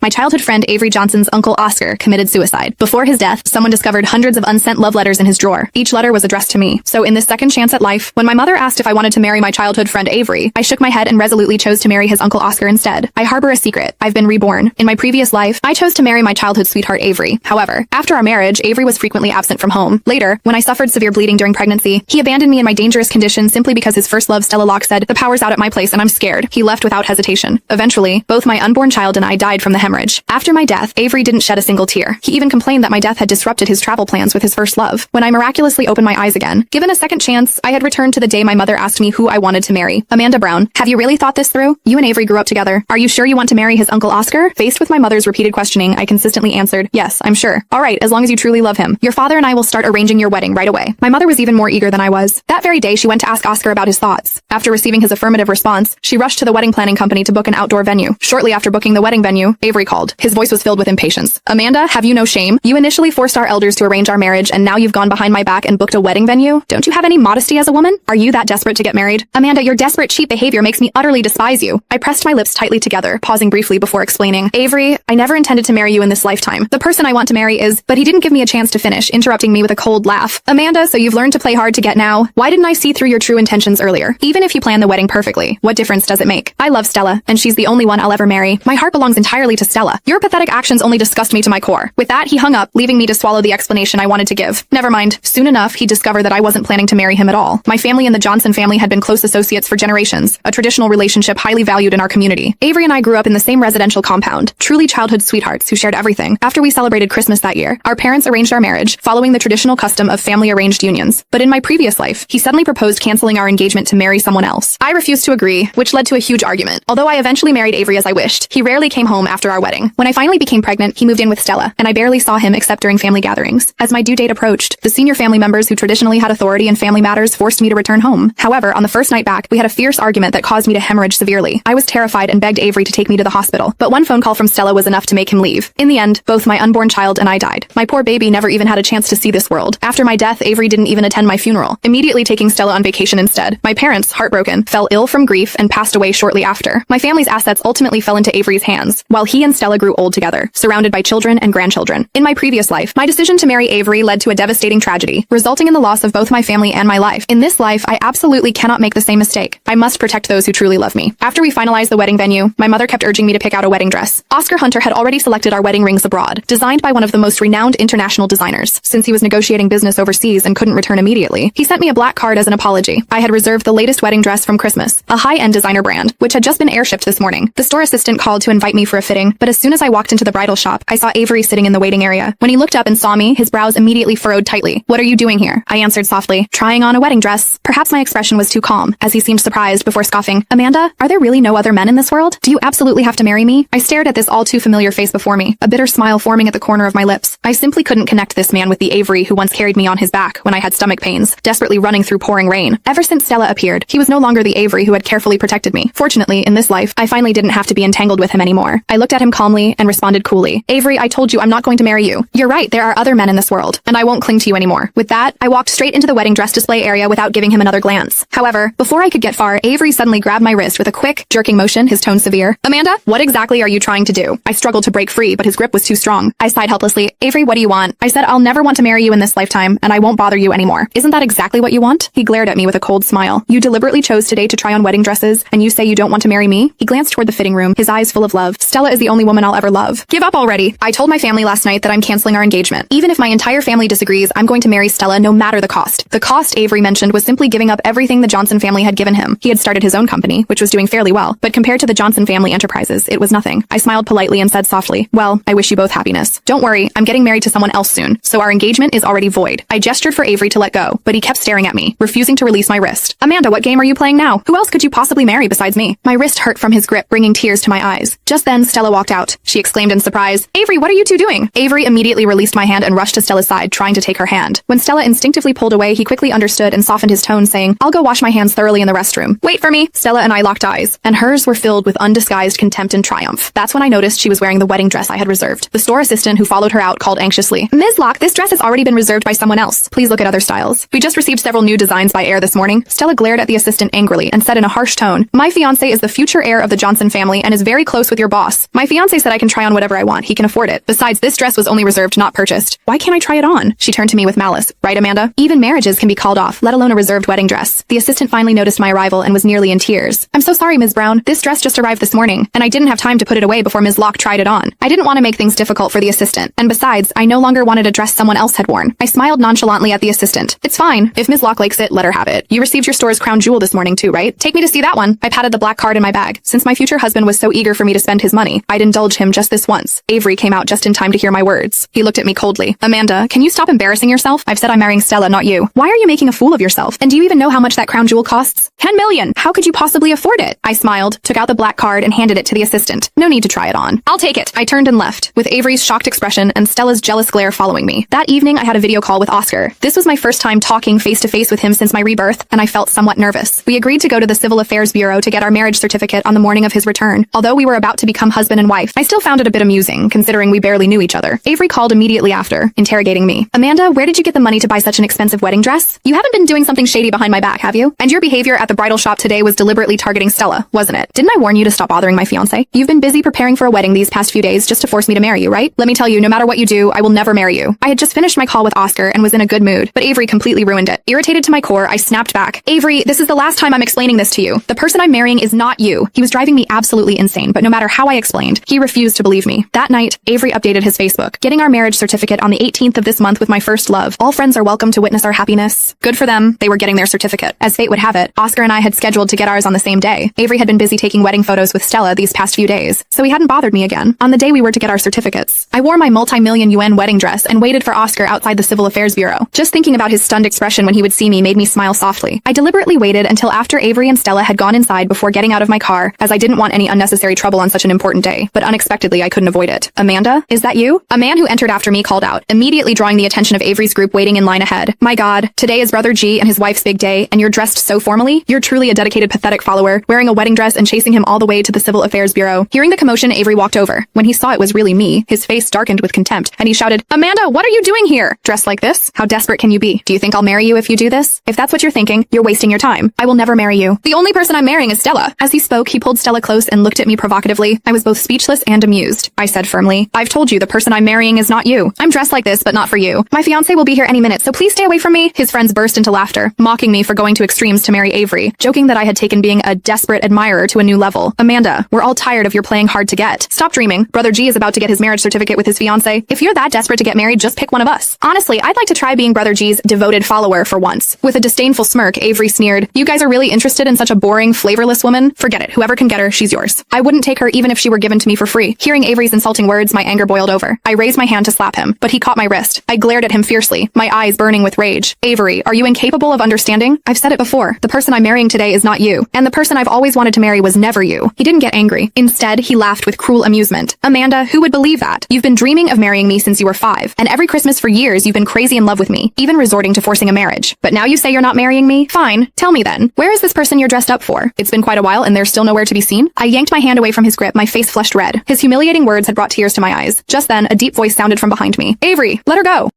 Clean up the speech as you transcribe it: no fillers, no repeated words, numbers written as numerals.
My childhood friend Avery Johnson's uncle Oscar committed suicide. Before his death, someone discovered hundreds of unsent love letters in his drawer. Each letter was addressed to me. So in this second chance at life, when my mother asked if I wanted to marry my childhood friend Avery, I shook my head and resolutely chose to marry his uncle Oscar instead. I harbor a secret. I've been reborn. In my previous life, I chose to marry my childhood sweetheart Avery. However, after our marriage, Avery was frequently absent from home. Later, when I suffered severe bleeding during pregnancy, he abandoned me in my dangerous condition simply because his first love Stella Locke said, "The power's out at my place and I'm scared." He left without hesitation. Eventually, both my unborn child and I died from the hemorrhage. After my death, Avery didn't shed a single tear. He even complained that my death had disrupted his travel plans with his first love. When I miraculously opened my eyes again, given a second chance, I had returned to the day my mother asked me who I wanted to marry. "Amanda Brown, have you really thought this through? You and Avery grew up together. Are you sure you want to marry his uncle Oscar?" Faced with my mother's repeated questioning, I consistently answered, "Yes, I'm sure." "All right, as long as you truly love him. Your father and I will start arranging your wedding right away." My mother was even more eager than I was. That very day, she went to ask Oscar about his thoughts. After receiving his affirmative response, she rushed to the wedding planning company to book an outdoor venue. Shortly after booking the wedding venue, Avery called. His voice was filled with impatience. "Amanda, have you no shame? You initially forced our elders to arrange our marriage, and now you've gone behind my back and booked a wedding venue? Don't you have any modesty as a woman? Are you that desperate to get married? Amanda, your desperate, cheap behavior makes me utterly despise you." I pressed my lips tightly together, pausing briefly before explaining. "Avery, I never intended to marry you in this lifetime. The person I want to marry is—" But he didn't give me a chance to finish, interrupting me with a cold laugh. "Amanda, so you've learned to play hard to get now? Why didn't I see through your true intentions earlier? Even if you plan the wedding perfectly, what difference does it make? I love Stella, and she's the only one I'll ever marry. My heart belongs entirely to Stella. Your pathetic actions only disgust me to my core." With that, he hung up, leaving me to swallow the explanation I wanted to give. Never mind. Soon enough, he discovered that I wasn't planning to marry him at all. My family and the Johnson family had been close associates for generations, a traditional relationship highly valued in our community. Avery and I grew up in the same residential compound, truly childhood sweethearts who shared everything. After we celebrated Christmas that year, our parents arranged our marriage, following the traditional custom of family-arranged unions. But in my previous life, he suddenly proposed canceling our engagement to marry someone else. I refused to agree, which led to a huge argument. Although I eventually married Avery as I wished, he rarely came home after our wedding. When I finally became pregnant, he moved in with Stella, and I barely saw him except during family gatherings. As my due date approached, the senior family members who traditionally had authority in family matters forced me to return home. However, on the first night back, we had a fierce argument that caused me to hemorrhage severely. I was terrified and begged Avery to take me to the hospital, but one phone call from Stella was enough to make him leave. In the end, both my unborn child and I died. My poor baby never even had a chance to see this world. After my death, Avery didn't even attend my funeral, immediately taking Stella on vacation instead. My parents, heartbroken, fell ill from grief and passed away shortly after. My family's assets ultimately fell into Avery's hands, while he and Stella grew old together, surrounded by children and grandchildren. In my previous life, my decision to marry Avery led to a devastating tragedy, resulting in the loss of both my family and my life. In this life, I absolutely cannot make the same mistake. I must protect those who truly love me. After we finalized the wedding venue, my mother kept urging me to pick out a wedding dress. Oscar Hunter had already selected our wedding rings abroad, designed by one of the most renowned international designers. Since he was negotiating business overseas and couldn't return immediately, he sent me a black card as an apology. I had reserved the latest wedding dress from Christmas, a high-end designer brand, which had just been airshipped this morning. The store assistant called to invite me for a fitting, but as soon as I walked into the bridal shop, I saw Avery sitting in the waiting area. When he looked up and saw me, his brows immediately furrowed tightly. "What are you doing here?" I answered softly, "Trying on a wedding dress." Perhaps my expression was too calm, as he seemed surprised before scoffing. "Amanda, are there really no other men in this world? Do you absolutely have to marry me?" I stared at this all too familiar face before me, a bitter smile forming at the corner of my lips. I simply couldn't connect this man with the Avery who once carried me on his back when I had stomach pains, desperately running through pouring rain. Ever since Stella appeared, he was no longer the Avery who had carefully protected me. Fortunately, in this life, I finally didn't have to be entangled with him anymore. I looked at him calmly and responded coolly. "Avery, I told you I'm not going to marry you. You're right, there are other men in this world, and I won't cling to you anymore." With that, I walked straight into the wedding dress display area without giving him another glance. However, before I could get far, Avery suddenly grabbed my wrist with a quick, jerking motion, his tone severe. "Amanda, what exactly are you trying to do?" I struggled to break free, but his grip was too strong. I sighed helplessly. "Avery, what do you want?" I said, "I'll never want to marry you in this lifetime, and I won't bother you anymore." "Isn't that exactly what you want?" He glared at me with a cold smile. "You deliberately chose today to try on wedding dresses, and you say you don't want to marry me?" He glanced toward the fitting room, his eyes full of love. "Stella is the only woman I'll ever love. Give up already." I told my family last night that I'm canceling our engagement. Even if my entire family disagrees, I'm going to marry Stella no matter the cost. The cost Avery mentioned was simply giving up everything the Johnson family had given him. He had started his own company, which was doing fairly well, but compared to the Johnson family enterprises, it was nothing. I smiled politely and said softly, "Well, I wish you both happiness. Don't worry, I'm getting married to someone else soon, so our engagement is already void." I gestured for Avery to let go, but he kept staring at me, refusing to release my wrist. "Amanda, what game are you playing now? Who else could you possibly marry besides me?" My wrist hurt from his grip, bringing tears to my eyes. Just then, Stella walked out. She exclaimed in surprise, "Avery, what are you two doing?" Avery immediately released my hand and rushed to Stella's side, trying to take her hand. When Stella instinctively pulled away, he quickly understood and softened his tone, saying, "I'll go wash my hands thoroughly in the restroom. Wait for me." Stella and I locked eyes, and hers were filled with undisguised contempt and triumph. That's when I noticed she was wearing the wedding dress I had reserved. The store assistant who followed her out called anxiously. Ms. Locke, this dress has already been reserved by someone else. Please look at other styles. We just received several new designs by air this morning. Stella glared at the assistant angrily and said in a harsh tone, my fiancé is the future heir of the Johnson family and is very close with your boss. My fiancé said I can try on whatever I want. He can afford it. Besides, this dress was only reserved, not purchased. Why can't I try it on? She turned to me with malice. Right, Amanda? Even marriages can be called off, let alone a reserved wedding dress. The assistant finally noticed my arrival and was nearly in tears. I'm so sorry, Ms. Brown. This dress just arrived this morning, and I didn't have time to put it away before Ms. Locke tried it on. I didn't want to make things difficult for the assistant, and besides, I no longer wanted a dress someone else had worn. I smiled nonchalantly at the assistant. It's fine. If Ms. Locke likes it, let her have it. You received your store's crown jewel this morning too, right? Take me to see that one. I patted the black card in my bag. Since my future husband was so eager for me to spend his money, I'd indulge him just this once. Avery came out just in time to hear my words. He looked at me coldly. Amanda, can you stop embarrassing yourself? I've said I'm marrying Stella, not you. Why are you making a fool of yourself? And do you even know how much that crown jewel costs? 10 million. How could you possibly afford it? I smiled, took out the black card and handed it to the assistant. No need to try it on. I'll take it. I turned and left, with Avery's shocked expression and Stella's jealous glare following me. That evening, I had a video call with Oscar. This was my first time talking face to face with him since my rebirth, and I felt somewhat nervous. We agreed to go to the Civil Affairs Bureau to get our marriage certificate on the morning of his return. Although we were about to become husband and wife, I still found it a bit amusing, considering we barely knew each other. Avery called immediately after, interrogating me. Amanda, where did you get the money to buy such an expensive wedding dress? You haven't been doing something shady behind my back, have you? And your behavior at the bridal shop today was deliberately targeting Stella, wasn't it? Didn't I warn you to stop bothering my fiancé? You've been busy preparing for a wedding these past few days just to force me to marry you, right? Let me tell you, no matter what you do, I will never marry you. I had just finished my call with Oscar and was in a good mood, but Avery completely ruined it. Irritated to my core, I snapped back. Avery, this is the last time I'm explaining this to you. The person I'm marrying is not you. He was driving me absolutely insane, but no matter how I explained, he refused to believe me. That night, Avery updated his Facebook, getting our marriage certificate on the 18th of this month with my first love. All friends are welcome to witness our happiness. Good for them, they were getting their certificate. As fate would have it, Oscar and I had scheduled to get ours on the same day. Avery had been busy taking wedding photos with Stella these past few days, so he hadn't bothered me again. On the day we were to get our certificates, I wore my multi-million yuan wedding dress and waited for Oscar outside the Civil Affairs Bureau. Just thinking about his stunned expression when he would see me made me smile softly. I deliberately waited until after Avery and Stella had gone inside before getting out of my car, as I didn't want any unnecessary trouble on such an important day, but unexpectedly I couldn't avoid it. Amanda, is that you? A man who entered after me called out, immediately drawing the attention of Avery's group waiting in line ahead. My God, today is Brother G and his wife's big day, and you're dressed so formally? You're truly a dedicated, pathetic follower, wearing a wedding dress and chasing him all the way to the Civil Affairs Bureau. Hearing the commotion, Avery walked over. When he saw it was really me, his face darkened with contempt, and he shouted, Amanda, what are you doing here? Dressed like this? How desperate can you be? Do you think I'll marry you if you do this? If that's what you're thinking, you're wasting your time. I will never marry you. The only person I'm marrying is Stella. As he spoke, he pulled Stella close and looked at me provocatively. I was both speechless and amused. I said firmly, I've told you the person I'm marrying is not you. I'm dressed like this, but not for you. My fiancé will be here any minute, so please stay away from me. His friends burst into laughter, mocking me for going to extremes to marry Avery, joking that I had taken being a desperate admirer to a new level. Amanda, we're all tired of your playing hard to get. Stop dreaming. Brother G is about to get his marriage certificate with his fiancé. If you're that desperate to get married, just pick one of us. Honestly, I'd like to try being Brother G's devoted follower for once. With a disdainful smirk, Avery sneered, you guys are really interested in such a boring, flavorless woman? Forget it. Whoever can get her, she's yours. I wouldn't take her even if she were given to me for free. Hearing Avery's insulting words, my anger boiled over. I raised my hand to slap him, but he caught my wrist. I glared at him fiercely, my eyes burning with rage. Avery, are you incapable of understanding? I've said it before. The person I'm marrying today is not you, and the person I've always wanted to marry was never you. He didn't get angry. Instead, he laughed with cruel amusement. Amanda, who would believe that? You've been dreaming of marrying me since you were 5, and every Christmas for years you've been crazy in love with me, even resorting to forcing a marriage. But now you say you're not marrying me? Fine. Tell me then, where is this person you're dressed up for? It's been quite a while and there's still nowhere to be seen? I yanked my hand away from his grip, my face flushed red. His humiliating words had brought tears to my eyes. Just then, a deep voice sounded from behind me. Avery, let her go.